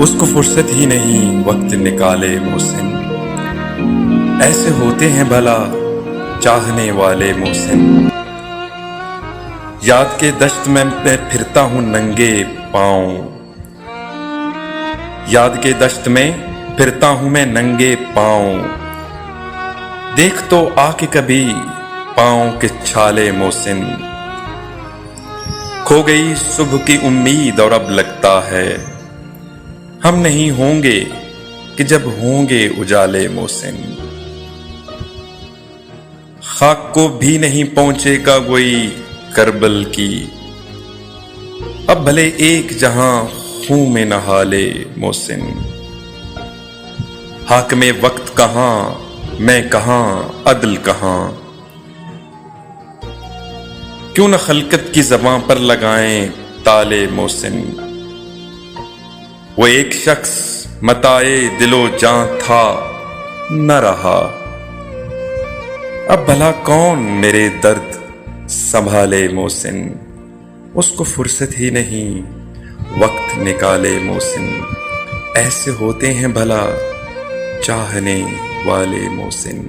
اس کو فرصت ہی نہیں وقت نکالے محسن، ایسے ہوتے ہیں بھلا چاہنے والے محسن۔ یاد کے دشت میں پھرتا ہوں ننگے پاؤں، یاد کے دشت میں پھرتا ہوں میں ننگے پاؤں، دیکھ تو آ کے کبھی پاؤں کے چھالے محسن۔ کھو گئی صبح کی امید اور اب لگتا ہے ہم نہیں ہوں گے کہ جب ہوں گے اجالے محسن۔ خاک کو بھی نہیں پہنچے گا کوئی کربل کی، اب بھلے ایک جہاں خون میں نہا لے محسن۔ حاکم وقت کہاں میں کہاں عدل کہاں، کیوں نہ خلقت کی زباں پر لگائیں تالے محسن۔ وہ ایک شخص متاع دل و جاں تھا نہ رہا، اب بھلا کون میرے درد سنبھالے محسن۔ اس کو فرصت ہی نہیں وقت نکالے محسن، ایسے ہوتے ہیں بھلا چاہنے والے محسن۔